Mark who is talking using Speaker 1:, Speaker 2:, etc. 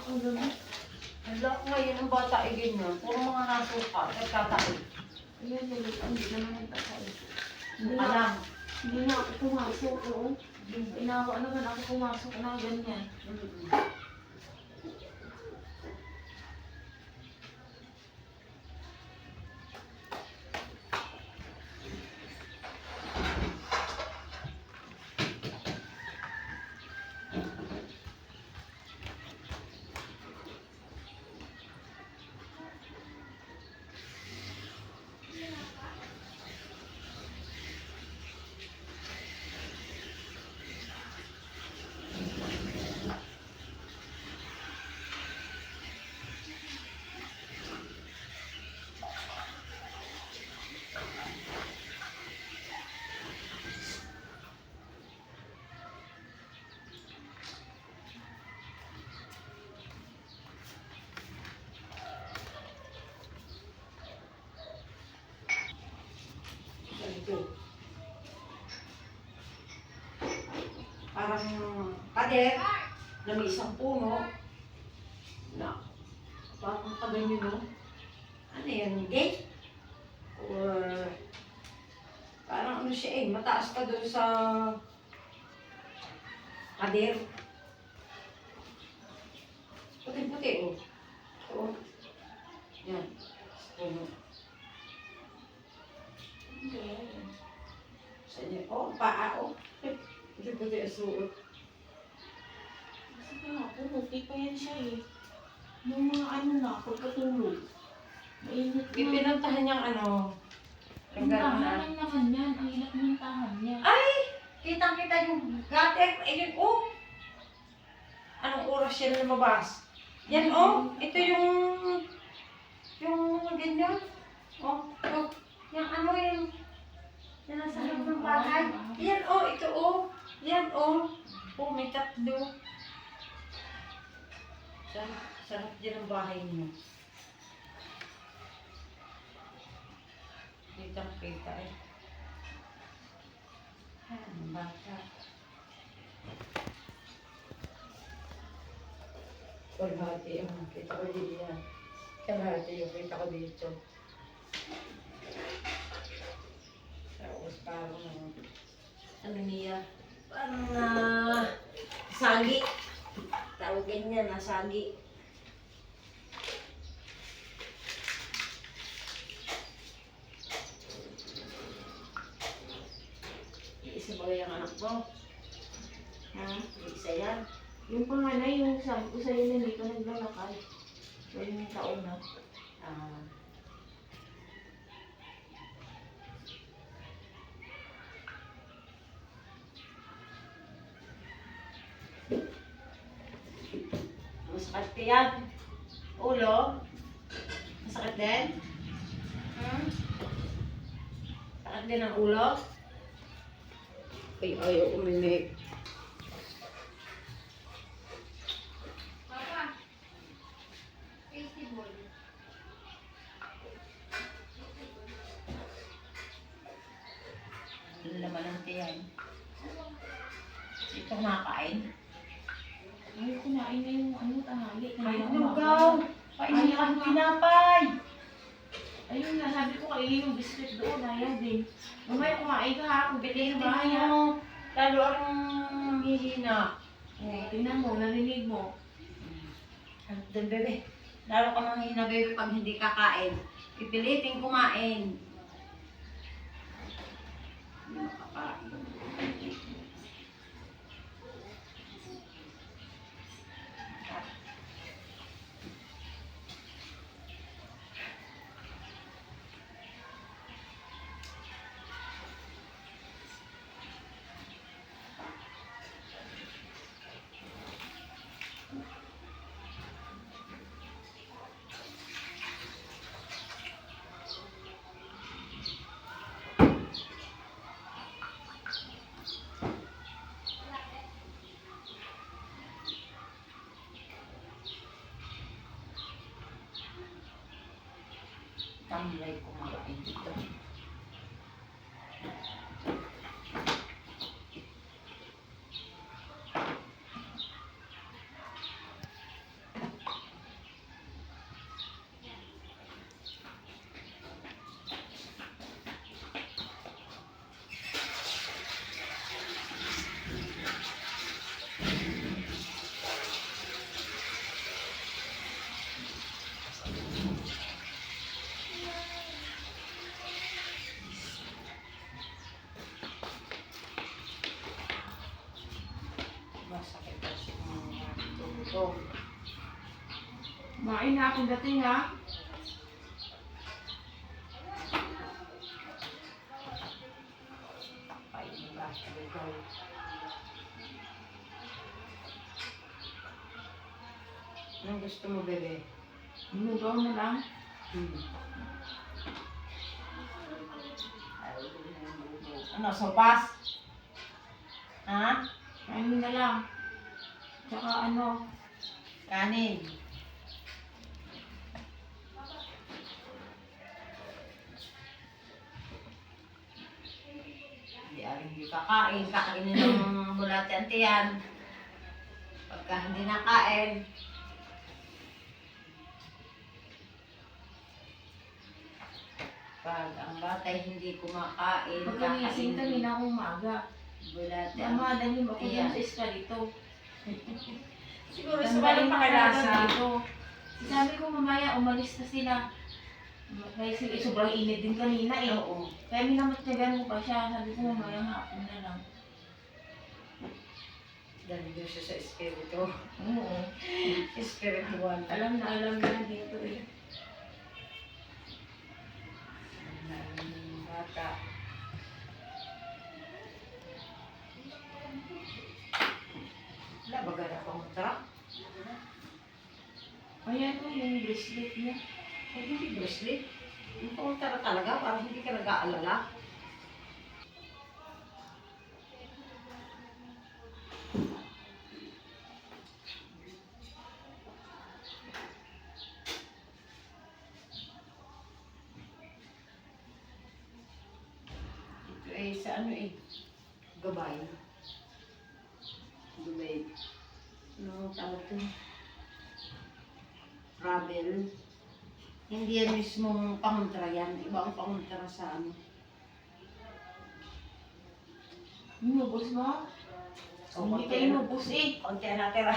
Speaker 1: Alam ko ngayon ang bata ay ganyan. Puro mga nasuka, nagtatae.
Speaker 2: Ayan, hindi naman nagtatae.
Speaker 1: Alam.
Speaker 2: Hindi na ako pumasok, oo. Inawa naman ako pumasok na ganyan.
Speaker 1: Parang kadet na may isang puno na parang kaganyan, no? Ano yan, gate? Or parang ano siya eh, mataas ka doon sa kadet. Puti-puti, oh. Oo. Yan. Puno. Sa inyo, oh, paa, oh. Puti-puti ang suot.
Speaker 2: Kasi nga po, puti pa yan siya eh. Yung mga ano na, pagkatulog. Mainit na.
Speaker 1: Ipinuntahan niyang ano,
Speaker 2: Ang tahanan naman yan, ang ilat ng tahan niya.
Speaker 1: ay! Kitang-kita yung gutter. Ayun, oh! Anong oras siya lumabas? Yan, oh! Ito yung ganyan. Oh, oh. Yung ano yung nasa loob ng bahay. Yan, oh! Ito, oh! Yan, oh! Oh, may tatlo. Sarap din ang bahay niyo. Kitang-kita eh. Ang bata. Kalahati yung kita ko dito yan. Kalahati yung kita ko dito. Tapos parang ano niya? Parang sagi. Tawagin niya na sagi. Isa ba yung anak mo? Ha? Isa yan?
Speaker 2: Yung panganay, yung sabi ko sa'yo na hindi pa naglalakad. So, yung taon na.
Speaker 1: Ah. Masakit ka yan? Ulo? Masakit din? Hmm? Sakit din ang ulo? Ay, ayaw uminig.
Speaker 2: Papa, tasty boy.
Speaker 1: Ano naman ang tiyan? Ito kumakain?
Speaker 2: Ay, kumain na yung ano, tanghali.
Speaker 1: Ay, lugaw! Painin ka ng pinapay!
Speaker 2: Ayun nga, sabi ko kainin yung biscuit doon, ayaw din. Mamaya kumain ka ha, kung bitin
Speaker 1: Hindi
Speaker 2: yung bahay ha.
Speaker 1: mo. Lalo ang hihina.
Speaker 2: Tingnan mo, narinig mo.
Speaker 1: Ano din, bebe? Lalo ka manghina, bebe, pag hindi kakain. Pipilitin kumain. Hindi makakain. Tamlay kumakain dito.
Speaker 2: Kumain na akong dating ha.
Speaker 1: Ay, diba? Ikaw. Anong gusto mo, bebe?
Speaker 2: Inugaw na lang.
Speaker 1: Ano, sopas? Ha?
Speaker 2: Kainin na lang. Tsaka ano,
Speaker 1: Kanin. Hindi kakain. Kakainin ng bulate ang tiyan. Pagka hindi nakain, pag ang batay hindi kumakain,
Speaker 2: pagkagising kanina akong umaga.
Speaker 1: bulate ang
Speaker 2: Mama, dali mo ako
Speaker 1: Ayan.
Speaker 2: dun sa eskalito.
Speaker 1: siguro
Speaker 2: Ang
Speaker 1: sa walang
Speaker 2: galing
Speaker 1: pakalasa.
Speaker 2: talaga dito. Sabi ko mamaya, umalis na sila. Kaya sige, sobrang init din kanina eh.
Speaker 1: Oo.
Speaker 2: Kaya minamatyagan ko pa siya. Sabi ko mamaya hapon na lang.
Speaker 1: Dahil doon siya sa espiritu.
Speaker 2: Oo.
Speaker 1: Spiritual.
Speaker 2: Alam na dito eh.
Speaker 1: Bata. Wala ba gana pang truck?
Speaker 2: Ayan o, yung bracelet niya.
Speaker 1: Ay, hindi bracelet. Yung pang talaga, parang hindi ka nag-aalala. Ito ay sa ano eh, gabay. Gabay. Ano tawag ito? Travel. Hindi yan mismong pangontra yan. Iba ang pangontra sa ano.
Speaker 2: Inubos mo?
Speaker 1: So,
Speaker 2: Hindi ka inubos eh.
Speaker 1: Konti na natira.